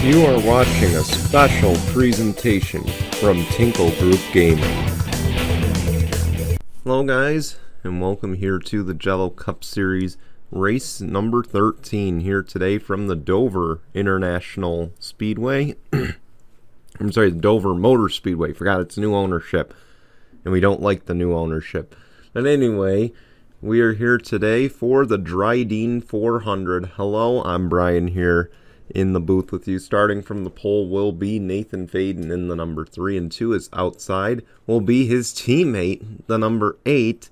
You are watching a special presentation from Tinkle Group Gaming. Hello guys, and welcome here to the Jello Cup Series race number 13 here today from the Dover International Speedway. I'm sorry, the Dover Motor Speedway. Forgot it's new ownership, and we don't like the new ownership. But anyway, we are here today for the Drydene 400. Hello, I'm Brian here in the booth with you. Starting from the pole will be Nathan Faden in the number 3, and 2 is outside. Will be his teammate, the number 8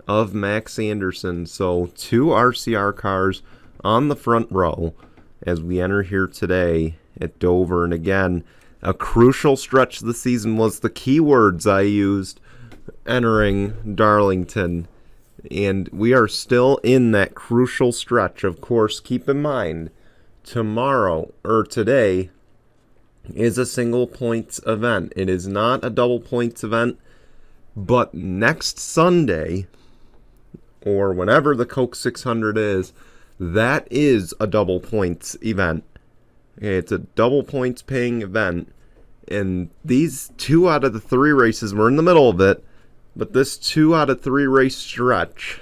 of Max Anderson. So 2 RCR cars on the front row as we enter here today at Dover. And again, a crucial stretch of the season was the keywords I used entering Darlington. And we are still in that crucial stretch. Of course, keep in mind, today is a single points event. It is not a double points event, but next Sunday, or whenever the Coke 600 is, that is a double points event. Okay, it's a double points paying event, and these 2 out of the 3 races, we're in the middle of it, but this 2 out of 3 race stretch,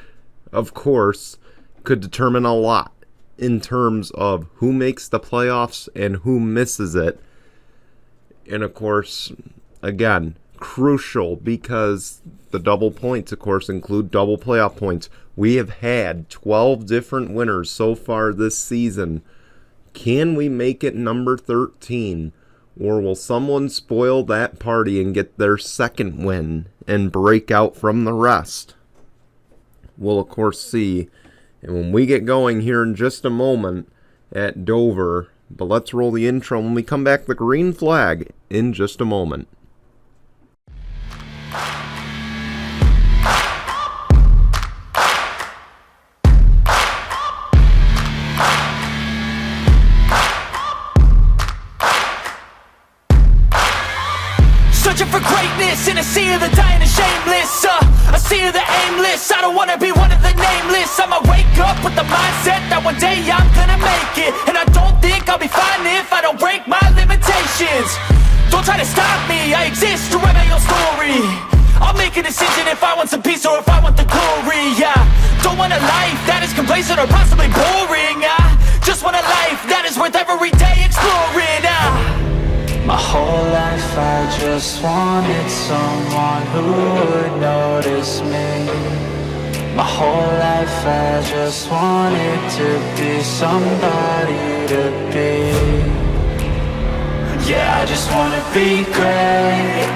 of course, could determine a lot in terms of who makes the playoffs and who misses it. And of course, again, crucial because the double points, of course, include double playoff points. We have had 12 different winners so far this season. Can we make it number 13? Or will someone spoil that party and get their second win and break out from the rest? We'll, of course, see. And when we get going here in just a moment at Dover, but let's roll the intro. When we come back, the green flag in just a moment. Searching for greatness in a sea of the dying and shameless, a sea of the aimless. I don't wanna be one of the nameless. I'ma wake up with the mindset that one day I'm gonna make it, and I don't think I'll be fine if I don't break my limitations. Don't try to stop me, I exist to write my own story. I'll make a decision if I want some peace or if I want the glory. Don't want a life that is complacent or possibly boring. I just want a life that is worth every day exploring. My whole life I just wanted someone who would notice me. My whole life I just wanted to be somebody to be. Yeah, I just wanna be great.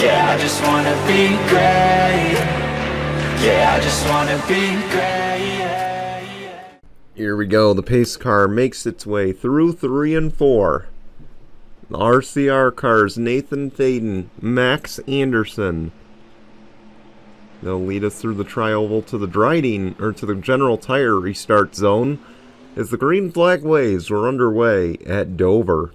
Yeah, I just wanna be great. Yeah, I just wanna be great. Here we go. The pace car makes its way through 3 and 4. The RCR cars, Nathan Faden, Max Anderson. They'll lead us through the tri-oval to the Drydene, or to the general tire restart zone. As the green flag waves, we're underway at Dover.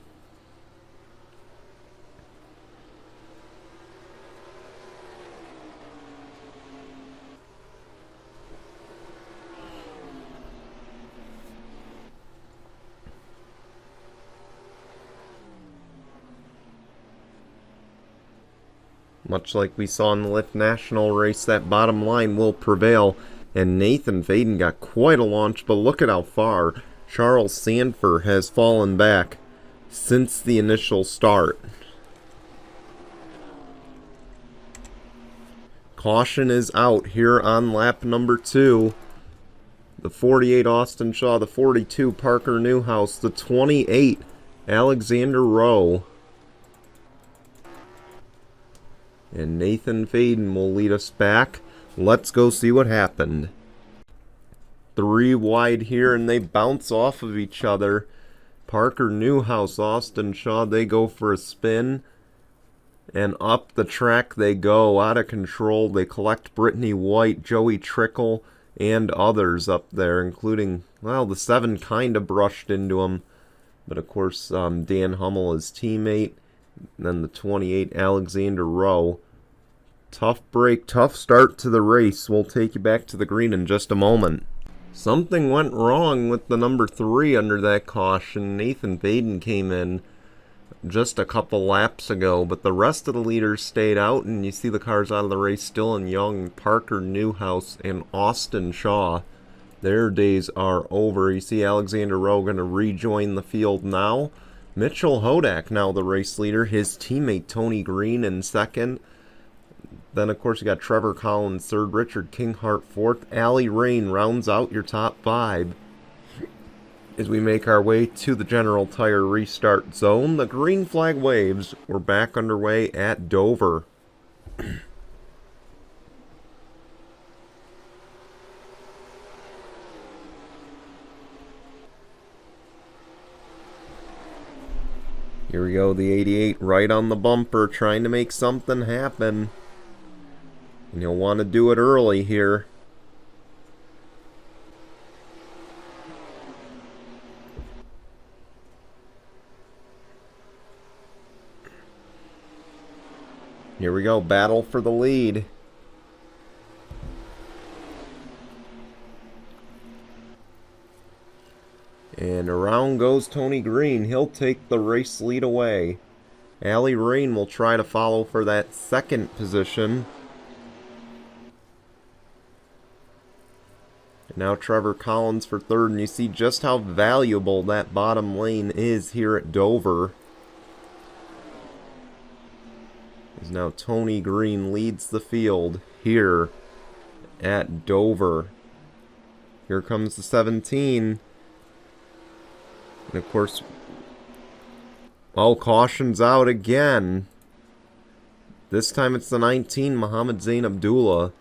Much like we saw in the Lift National race, that bottom line will prevail. And Nathan Faden got quite a launch, but look at how far Charles Sanford has fallen back since the initial start. Caution is out here on lap number 2. The 48 Austin Shaw, the 42 Parker Newhouse, the 28 Alexander Rowe. And Nathan Faden will lead us back. Let's go see what happened. 3 wide here, and they bounce off of each other. Parker Newhouse, Austin Shaw, they go for a spin. And up the track they go, out of control. They collect Brittany White, Joey Trickle, and others up there, including, well, the 7 kind of brushed into him. But of course, Dan Hummel, his teammate. And then the 28, Alexander Rowe. Tough break, tough start to the race. We'll take you back to the green in just a moment. Something went wrong with the number 3 under that caution. Nathan Baden came in just a couple laps ago, but the rest of the leaders stayed out, and you see the cars out of the race: Dylan Young, Parker Newhouse, and Austin Shaw. Their days are over. You see Alexander Rowe going to rejoin the field now. Mitchell Hodak now the race leader. His teammate Tony Green in second. Then, of course, you got Trevor Collins third, Richard Kinghart fourth. Allie Rain rounds out your top 5. As we make our way to the General Tire restart zone, the green flag waves. We're back underway at Dover. Here we go, the 88 right on the bumper, trying to make something happen. And you'll want to do it early here. Here we go, battle for the lead. And around goes Tony Green. He'll take the race lead away. Allie Rain will try to follow for that second position. And now Trevor Collins for third, and you see just how valuable that bottom lane is here at Dover. As now Tony Green leads the field here at Dover. Here comes the 17. And of course, caution's out again. This time it's the 19, Muhammad Zain Abdullah.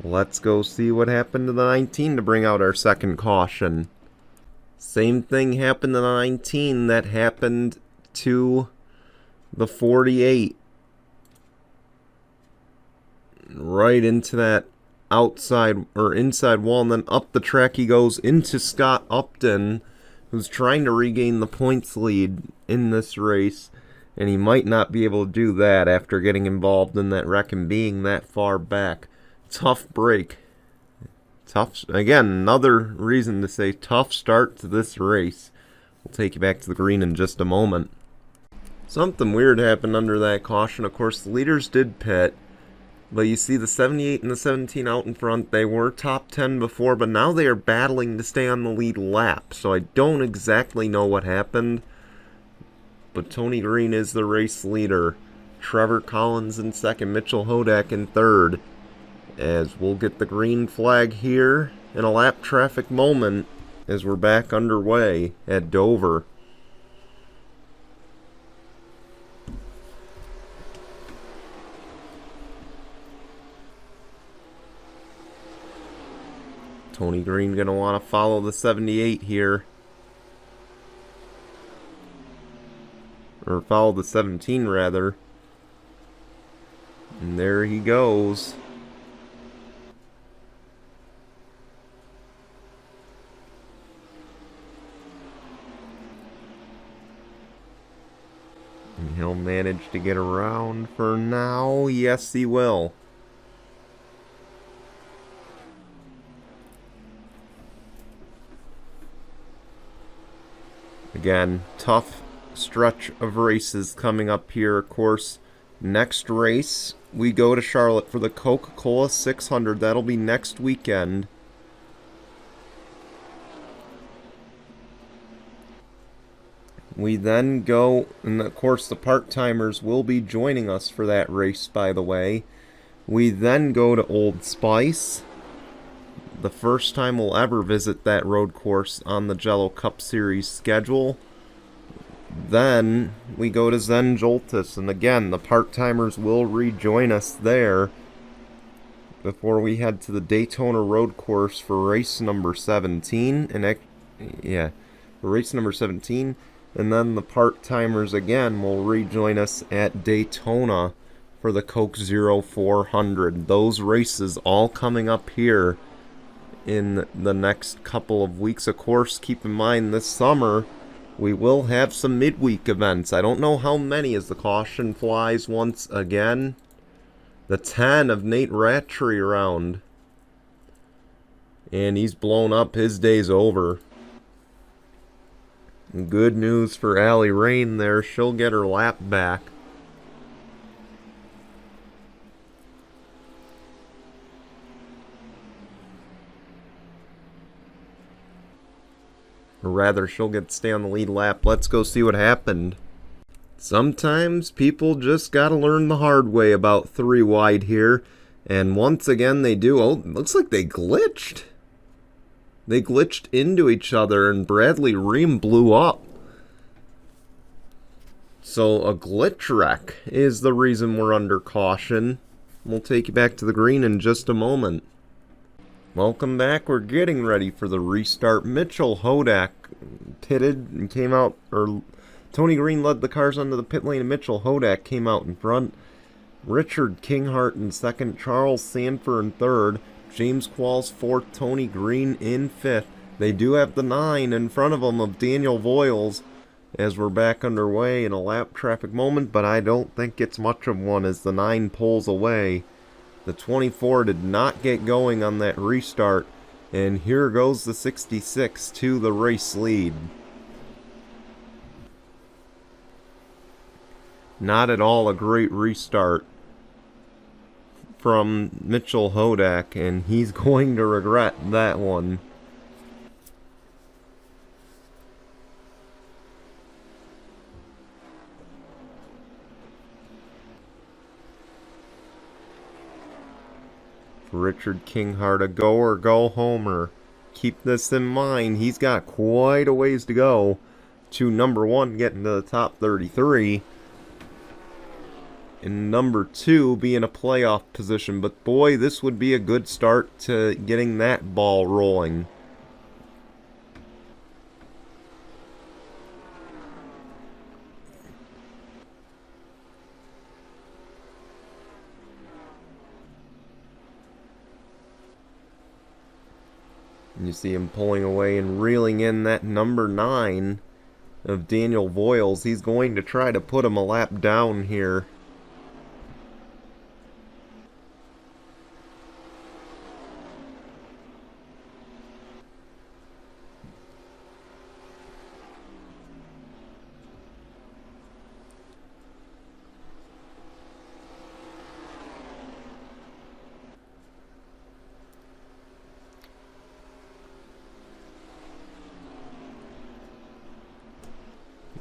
Let's go see what happened to the 19 to bring out our second caution. Same thing happened to the 19 that happened to the 48. Right into that outside or inside wall, and then up the track he goes into Scott Upton, who's trying to regain the points lead in this race, and he might not be able to do that after getting involved in that wreck and being that far back. Tough break. Tough, again, another reason to say tough start to this race. We'll take you back to the green in just a moment. Something weird happened under that caution. Of course, the leaders did pit, but you see the 78 and the 17 out in front. They were top 10 before, but now they are battling to stay on the lead lap. So I don't exactly know what happened, but Tony Green is the race leader. Trevor Collins in second, Mitchell Hodak in third. As we'll get the green flag here in a lap traffic moment as we're back underway at Dover. Tony Green going to want to follow the 78 here. Or follow the 17 rather. And there he goes. And he'll manage to get around for now. Yes, he will. Again, tough stretch of races coming up here. Of course, next race, we go to Charlotte for the Coca-Cola 600. That'll be next weekend. We then go, and of course the part-timers will be joining us for that race, by the way. We then go to Old Spice. The first time we'll ever visit that road course on the Jello Cup Series schedule. Then we go to Zen Joltis, and again, the part-timers will rejoin us there before we head to the Daytona road course for race number 17. For race number 17. And then the part-timers again will rejoin us at Daytona for the Coke 0400. Those races all coming up here in the next couple of weeks. Of course, keep in mind this summer we will have some midweek events. I don't know how many as the caution flies once again. The 10 of Nate Rattray round. And he's blown up. His day's over. Good news for Allie Rain there. She'll get her lap back. Or rather, she'll get to stay on the lead lap. Let's go see what happened. Sometimes people just gotta learn the hard way about 3 wide here. And once again they do. Oh, looks like they glitched. They glitched into each other and Bradley Ream blew up. So a glitch wreck is the reason we're under caution. We'll take you back to the green in just a moment. Welcome back. We're getting ready for the restart. Mitchell Hodak pitted and came out, or Tony Green led the cars onto the pit lane and Mitchell Hodak came out in front. Richard Kinghart in second, Charles Sanford in third, James Qualls fourth, Tony Green in fifth. They do have the 9 in front of them of Daniel Voiles as we're back underway in a lap traffic moment, but I don't think it's much of one as the 9 pulls away. The 24 did not get going on that restart, and here goes the 66 to the race lead. Not at all a great restart from Mitchell Hodak, and he's going to regret that one. Richard Kinghart, a go or go homer. Keep this in mind, he's got quite a ways to go to number 1 getting to the top 33. And number 2 be in a playoff position. But boy, this would be a good start to getting that ball rolling. And you see him pulling away and reeling in that number 9 of Daniel Voiles. He's going to try to put him a lap down here.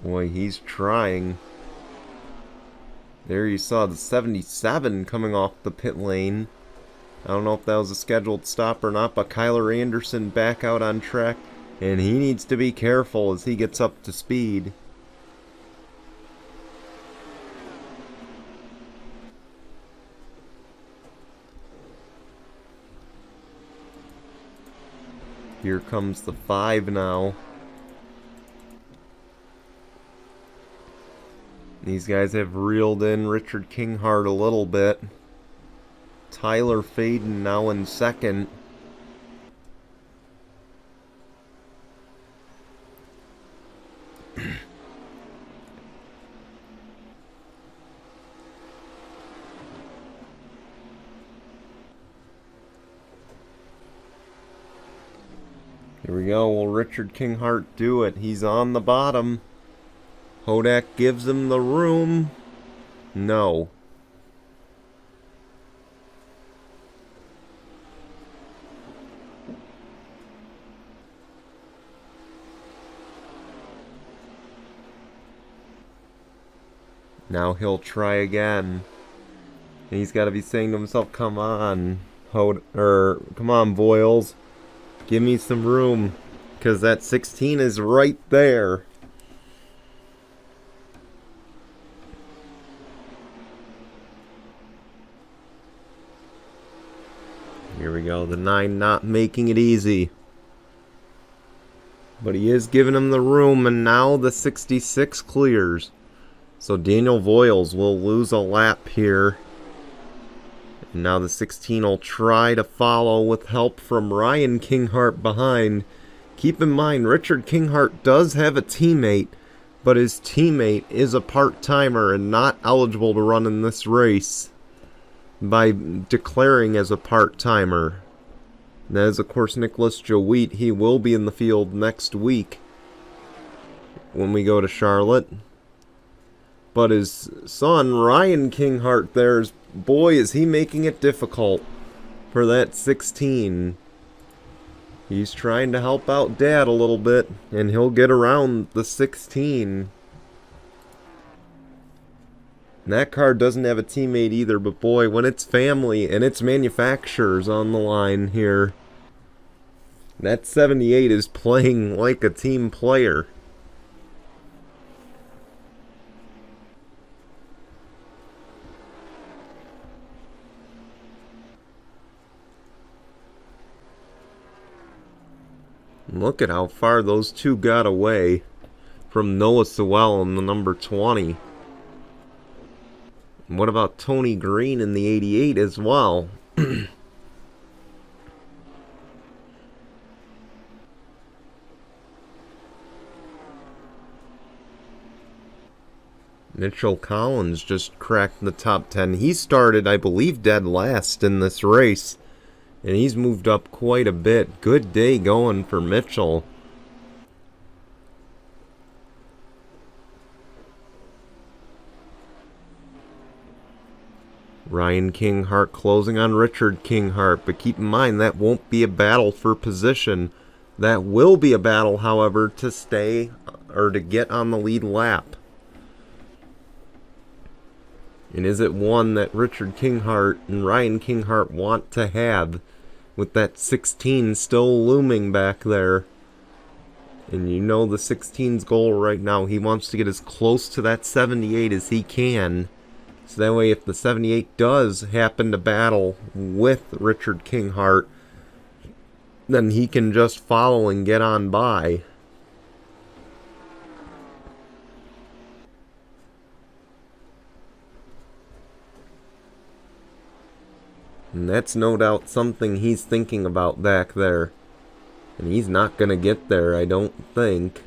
Boy, he's trying. There you saw the 77 coming off the pit lane. I don't know if that was a scheduled stop or not, but Kyler Anderson back out on track. And he needs to be careful as he gets up to speed. Here comes the 5 now. These guys have reeled in Richard Kinghart a little bit. Tyler Faden now in second. Here we go. Will Richard Kinghart do it? He's on the bottom. Hodak gives him the room. No. Now he'll try again. And he's got to be saying to himself, come on, come on, Voiles. Give me some room. Because that 16 is right there. Here we go, the 9 not making it easy. But he is giving him the room, and now the 66 clears. So Daniel Voiles will lose a lap here. And now the 16 will try to follow with help from Ryan Kinghart behind. Keep in mind, Richard Kinghart does have a teammate, but his teammate is a part-timer and not eligible to run in this race. by declaring as a part-timer. That is, of course, Nicholas Joweet. He will be in the field next week when we go to Charlotte. But his son, Ryan Kinghart, there's, boy, is he making it difficult for that 16. He's trying to help out Dad a little bit, and he'll get around the 16. And that car doesn't have a teammate either, but boy, when it's family and it's manufacturers on the line here, that 78 is playing like a team player. Look at how far those two got away from Noah Sewell in the number 20. What about Tony Green in the 88 as well? Mitchell Collins just cracked the top 10. He started, I believe, dead last in this race. And he's moved up quite a bit. Good day going for Mitchell. Ryan Kinghart closing on Richard Kinghart. But keep in mind, that won't be a battle for position. That will be a battle, however, to stay or to get on the lead lap. And is it one that Richard Kinghart and Ryan Kinghart want to have, with that 16 still looming back there? And you know the 16's goal right now, he wants to get as close to that 78 as he can. So that way, if the 78 does happen to battle with Richard Kinghart, then he can just follow and get on by. And that's no doubt something he's thinking about back there. And he's not going to get there, I don't think.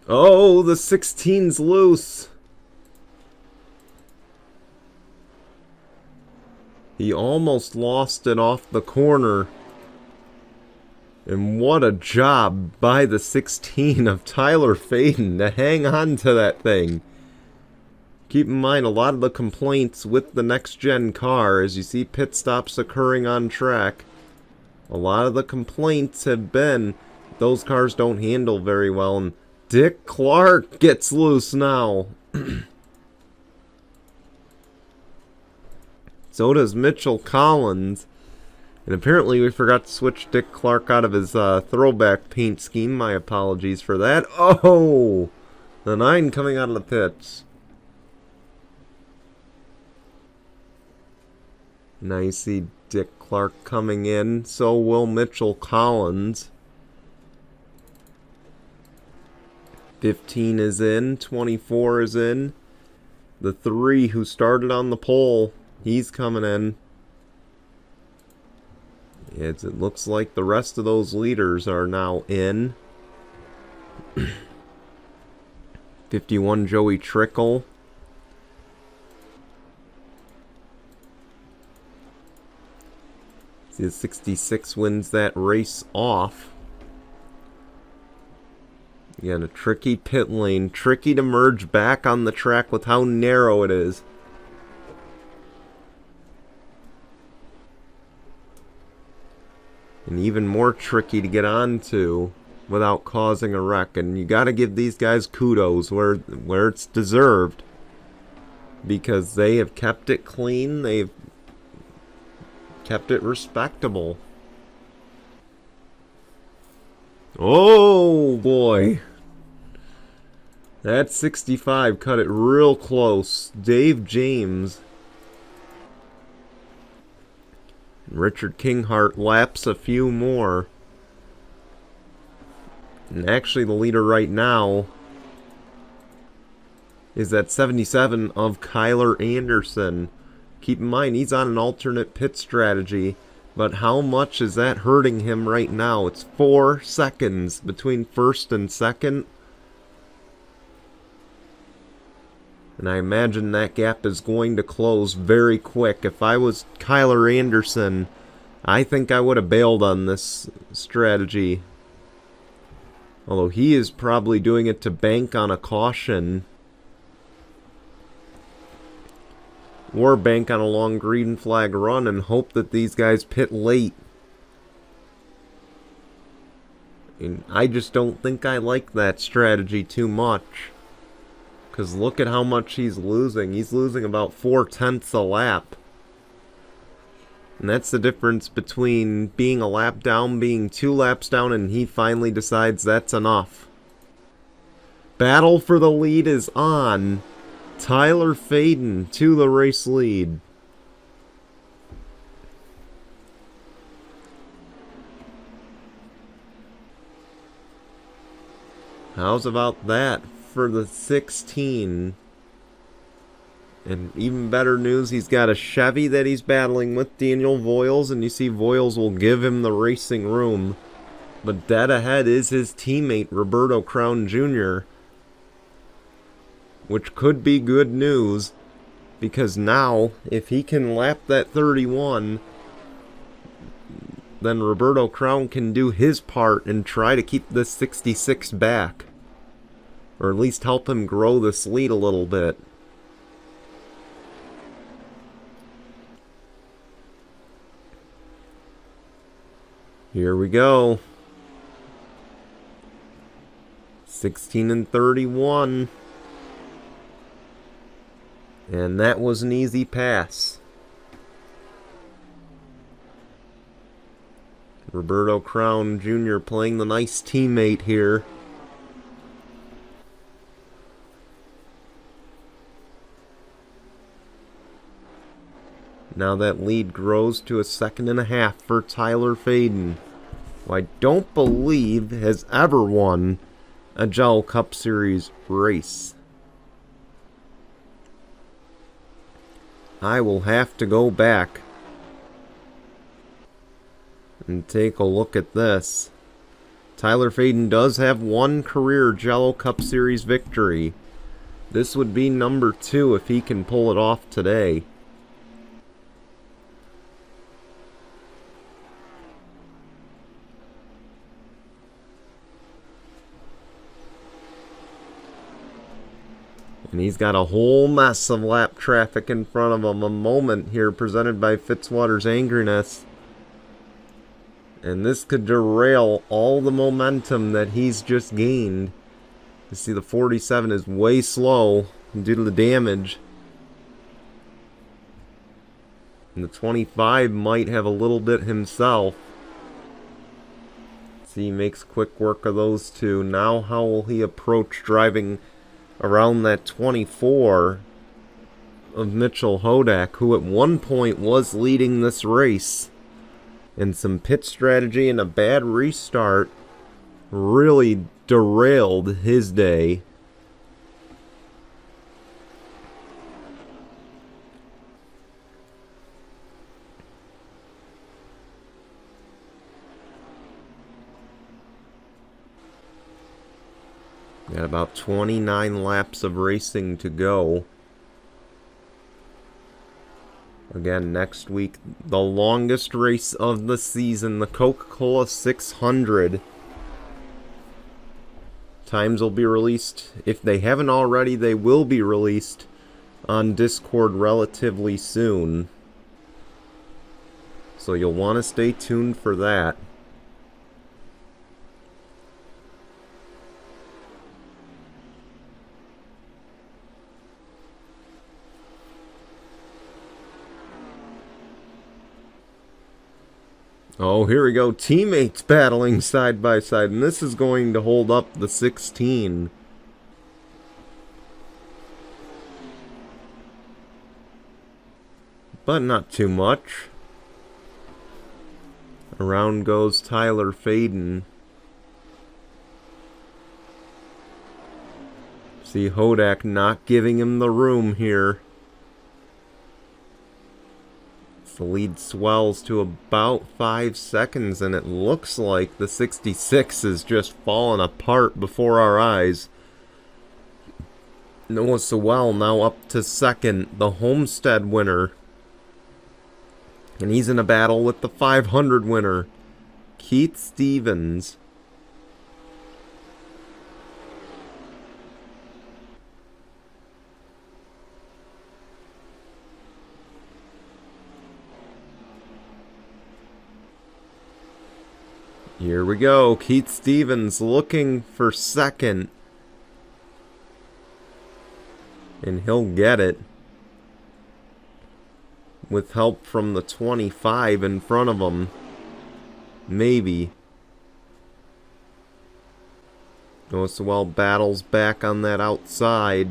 Oh, the 16's loose. He almost lost it off the corner. And what a job by the 16 of Tyler Faden to hang on to that thing. Keep in mind, a lot of the complaints with the next-gen car, as you see pit stops occurring on track, a lot of the complaints have been those cars don't handle very well, and Dick Clark gets loose now. So does Mitchell Collins. And apparently we forgot to switch Dick Clark out of his throwback paint scheme. My apologies for that. Oh! The 9 coming out of the pits. Now you see Dick Clark coming in. So will Mitchell Collins. 15 is in. 24 is in. The 3 who started on the pole, he's coming in. It looks like the rest of those leaders are now in. 51, Joey Trickle. See, 66 wins that race off. Again, a tricky pit lane. Tricky to merge back on the track with how narrow it is. And even more tricky to get onto without causing a wreck. And you got to give these guys kudos where it's deserved, because they have kept it clean. They've kept it respectable. Oh boy, that 65 cut it real close. Dave James. Richard Kinghart laps a few more. And actually the leader right now is that 77 of Kyler Anderson. Keep in mind, he's on an alternate pit strategy. But how much is that hurting him right now? It's 4 seconds between first and second. And I imagine that gap is going to close very quick. If I was Kyler Anderson, I think I would have bailed on this strategy. Although he is probably doing it to bank on a caution. Or bank on a long green flag run and hope that these guys pit late. And I just don't think I like that strategy too much. Because look at how much he's losing. He's losing about 4/10 a lap. And that's the difference between being a lap down, being 2 laps down, and he finally decides that's enough. Battle for the lead is on. Tyler Faden to the race lead. How's about that for the 16? And even better news, he's got a Chevy that he's battling with, Daniel Voiles, and you see Voiles will give him the racing room. But dead ahead is his teammate, Roberto Crown Jr., which could be good news, because now, if he can lap that 31, then Roberto Crown can do his part and try to keep this 66 back. Or at least help him grow this lead a little bit. Here we go. 16 and 31. And that was an easy pass. Roberto Crown Jr. playing the nice teammate here. Now that lead grows to a 1.5 seconds for Tyler Faden, who I don't believe has ever won a Jello Cup Series race. I will have to go back and take a look at this. Tyler Faden does have 1 career Jello Cup Series victory. This would be number 2 if he can pull it off today. And he's got a whole mess of lap traffic in front of him. A moment here presented by Fitzwater's Angriness. And this could derail all the momentum that he's just gained. You see the 47 is way slow due to the damage. And the 25 might have a little bit himself. See, he makes quick work of those two. Now how will he approach driving around that 24 of Mitchell Hodak, who at one point was leading this race? And some pit strategy and a bad restart really derailed his day. Got about 29 laps of racing to go. Again, next week, the longest race of the season, the Coca-Cola 600. Times will be released. If they haven't already, they will be released on Discord relatively soon. So you'll want to stay tuned for that. Oh, here we go. Teammates battling side by side. And this is going to hold up the 16. But not too much. Around goes Tyler Faden. See Hodak not giving him the room here. The lead swells to about 5 seconds, and it looks like the 66 is just falling apart before our eyes. Noah Sewell now up to second, the Homestead winner. And he's in a battle with the 500 winner, Keith Stevens. Here we go. Keith Stevens looking for second. And he'll get it. With help from the 25 in front of him. Maybe. Noah Sewell battles back on that outside.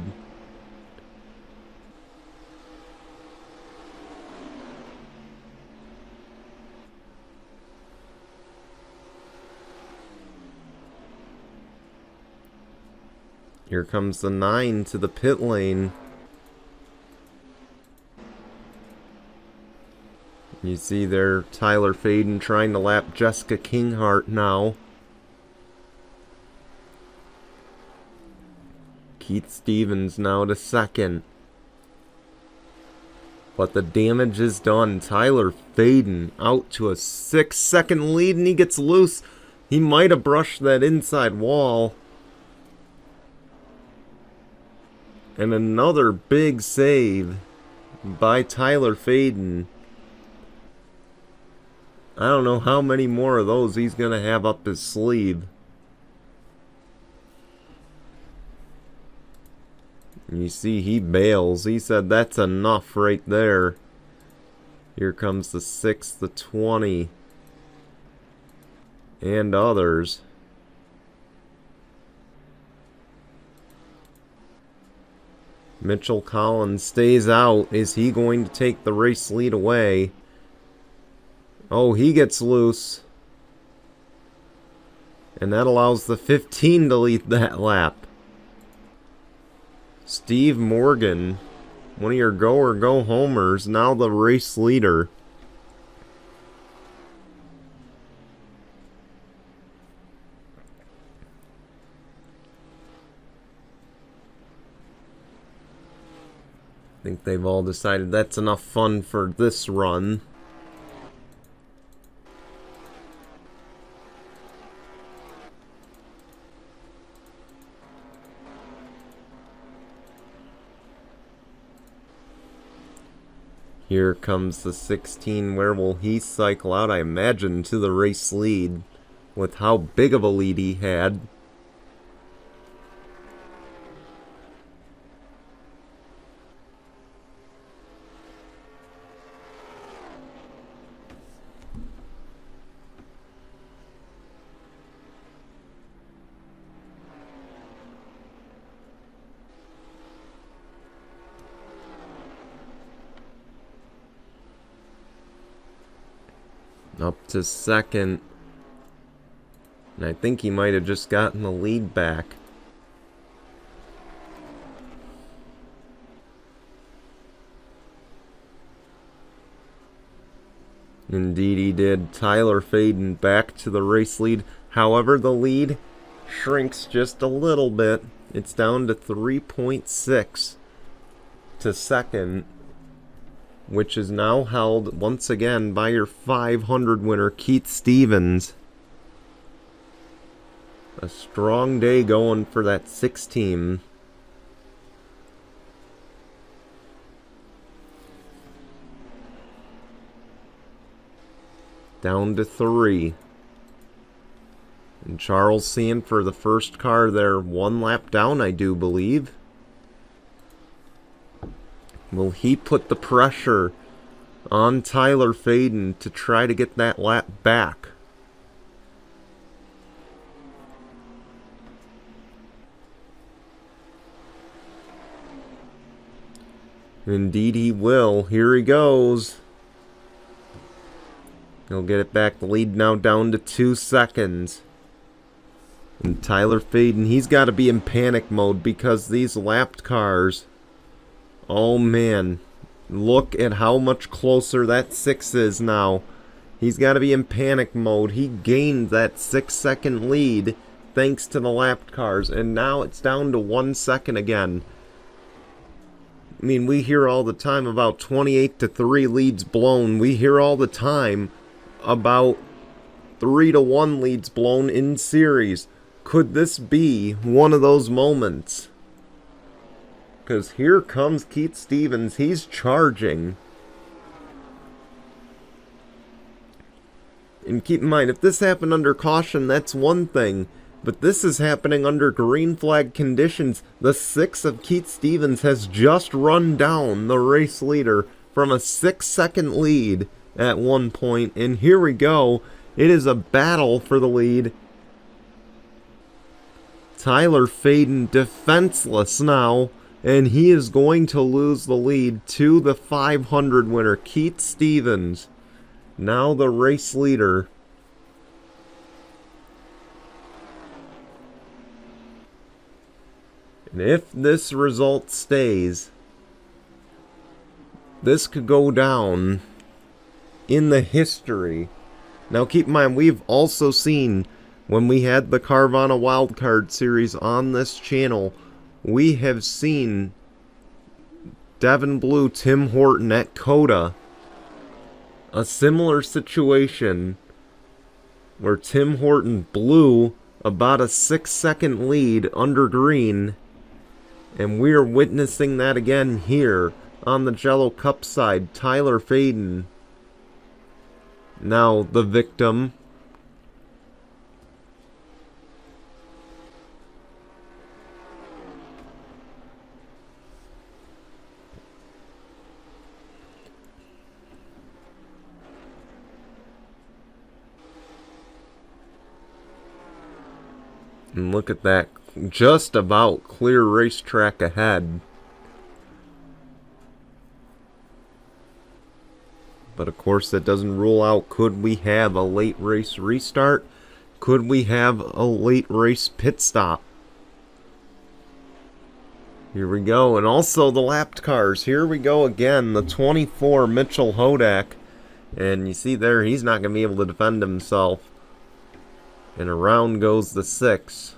Here comes the 9 to the pit lane. You see there Tyler Faden trying to lap Jessica Kinghart now. Keith Stevens now to second. But the damage is done. Tyler Faden out to a 6-second lead, and he gets loose. He might have brushed that inside wall. And another big save by Tyler Faden. I don't know how many more of those he's going to have up his sleeve. And you see he bails. He said that's enough right there. Here comes the 6, the 20. And others. Mitchell Collins stays out. Is he going to take the race lead away? Oh, he gets loose. And that allows the 15 to lead that lap. Steve Morgan, one of your go or go homers, now the race leader. I think they've all decided that's enough fun for this run. Here comes the 16. Where will he cycle out? I imagine to the race lead with how big of a lead he had. Up to second. And I think he might have just gotten the lead back. Indeed he did. Tyler Faden back to the race lead. However, the lead shrinks just a little bit. It's down to 3.6 to second, which is now held once again by your 500 winner, Keith Stevens. A strong day going for that 6 team. Down to 3. And Charles Sand for the first car there, 1 lap down, I do believe. Will he put the pressure on Tyler Faden to try to get that lap back? Indeed he will. Here he goes. He'll get it back. The lead now down to 2 seconds. And Tyler Faden, he's got to be in panic mode because these lapped cars, oh man, Look at how much closer that 6 is now. He's got to be in panic mode. He gained that 6-second lead thanks to the lapped cars, and now it's down to 1 second again. I mean, we hear all the time about 28-3 leads blown. We hear all the time about 3-1 leads blown in series. Could this be one of those moments? Because here comes Keith Stevens. He's charging. And keep in mind, if this happened under caution, that's one thing. But this is happening under green flag conditions. The 6 of Keith Stevens has just run down the race leader from a 6-second lead at one point. And here we go. It is a battle for the lead. Tyler Faden defenseless now. And he is going to lose the lead to the 500 winner, Keith Stevens. Now the race leader. And if this result stays, this could go down in the history. Now keep in mind, we've also seen, when we had the Carvana Wildcard series on this channel, we have seen Devin Blue, Tim Horton at Coda. A similar situation where Tim Horton blew about a 6-second lead under green, and we're witnessing that again here on the Jello Cup side. Tyler Faden, now the victim. And look at that, just about clear racetrack ahead. But of course that doesn't rule out, could we have a late race restart? Could we have a late race pit stop? Here we go, and also the lapped cars. Here we go again, the 24 Mitchell Hodak. And you see there, he's not going to be able to defend himself. And around goes the 6.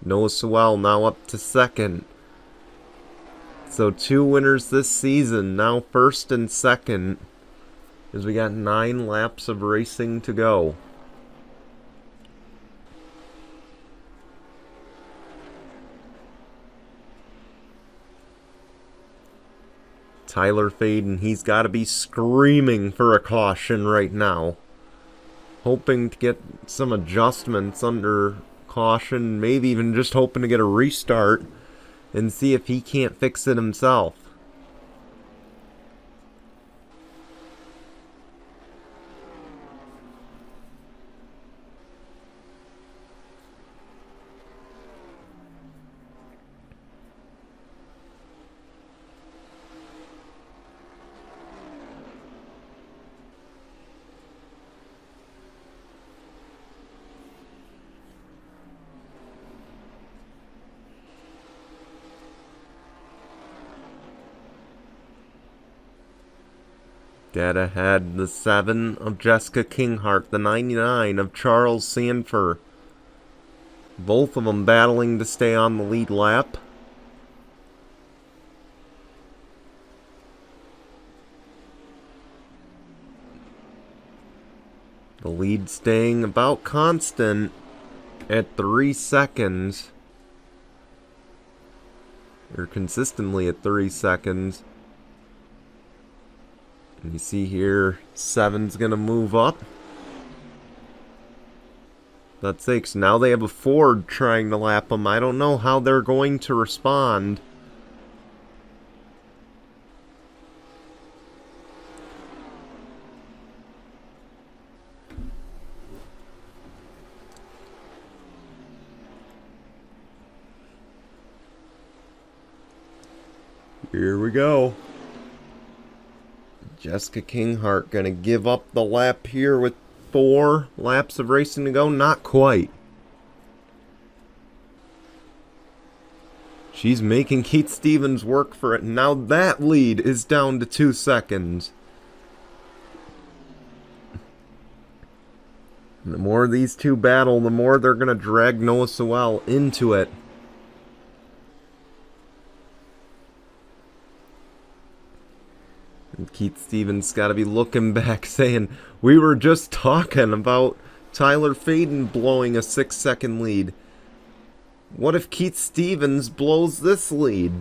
Noah Sewell now up to second. So 2 winners this season, now first and second, as we got 9 laps of racing to go. Tyler Faden, he's got to be screaming for a caution right now. Hoping to get some adjustments under caution, maybe even just hoping to get a restart and see if he can't fix it himself. Dead ahead, the 7 of Jessica Kinghart, the 99 of Charles Sanford. Both of them battling to stay on the lead lap. The lead staying about constant at 3 seconds. Or consistently at 3 seconds. And you see here, 7's going to move up. That's 6. Now they have a Ford trying to lap them. I don't know how they're going to respond. Here we go. Jessica Kinghart going to give up the lap here with 4 laps of racing to go? Not quite. She's making Keith Stevens work for it. Now that lead is down to 2 seconds. And the more these two battle, the more they're going to drag Noah Sewell into it. And Keith Stevens got to be looking back saying, we were just talking about Tyler Faden blowing a 6-second lead. What if Keith Stevens blows this lead?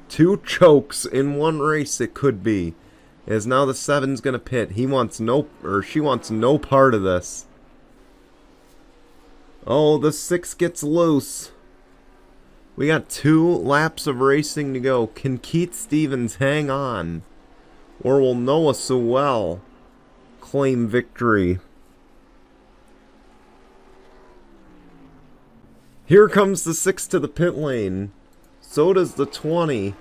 2 chokes in one race it could be. As now the 7's going to pit. She wants no part of this. Oh, the 6 gets loose. We got 2 laps of racing to go. Can Keith Stevens hang on? Or will Noah Sewell claim victory? Here comes the 6 to the pit lane. So does the 20.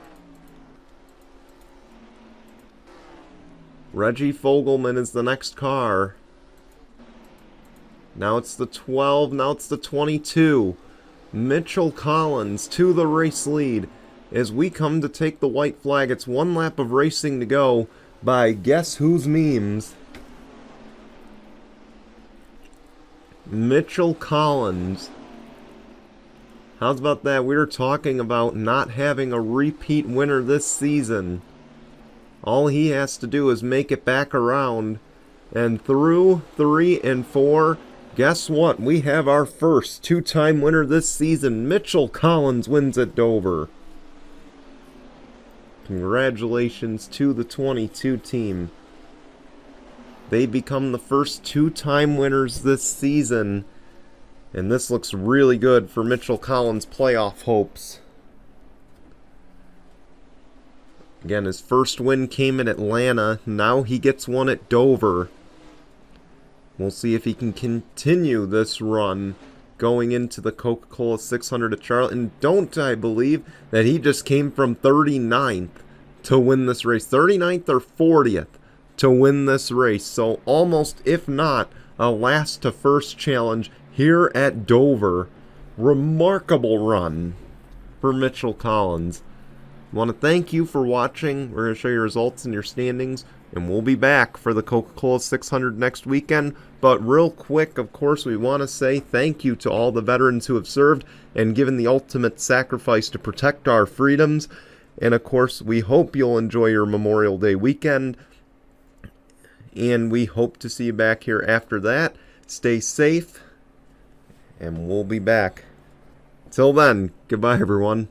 Reggie Fogelman is the next car. Now it's the 12, now it's the 22. Mitchell Collins to the race lead as we come to take the white flag. It's 1 lap of racing to go by Guess Who's Memes. Mitchell Collins. How's about that? We were talking about not having a repeat winner this season. All he has to do is make it back around. And through 3 and 4... guess what? We have our first 2-time winner this season. Mitchell Collins wins at Dover. Congratulations to the 22 team. They become the first 2-time winners this season. And this looks really good for Mitchell Collins' playoff hopes. Again, his first win came in Atlanta. Now he gets one at Dover. We'll see if he can continue this run going into the Coca-Cola 600 at Charlotte. And don't I believe that he just came from 39th to win this race. 39th or 40th to win this race. So almost, if not, a last to first challenge here at Dover. Remarkable run for Mitchell Collins. I want to thank you for watching. We're going to show you results and your standings, and we'll be back for the Coca-Cola 600 next weekend. But real quick, of course, we want to say thank you to all the veterans who have served and given the ultimate sacrifice to protect our freedoms. And of course, we hope you'll enjoy your Memorial Day weekend. And we hope to see you back here after that. Stay safe, and we'll be back. Till then, goodbye everyone.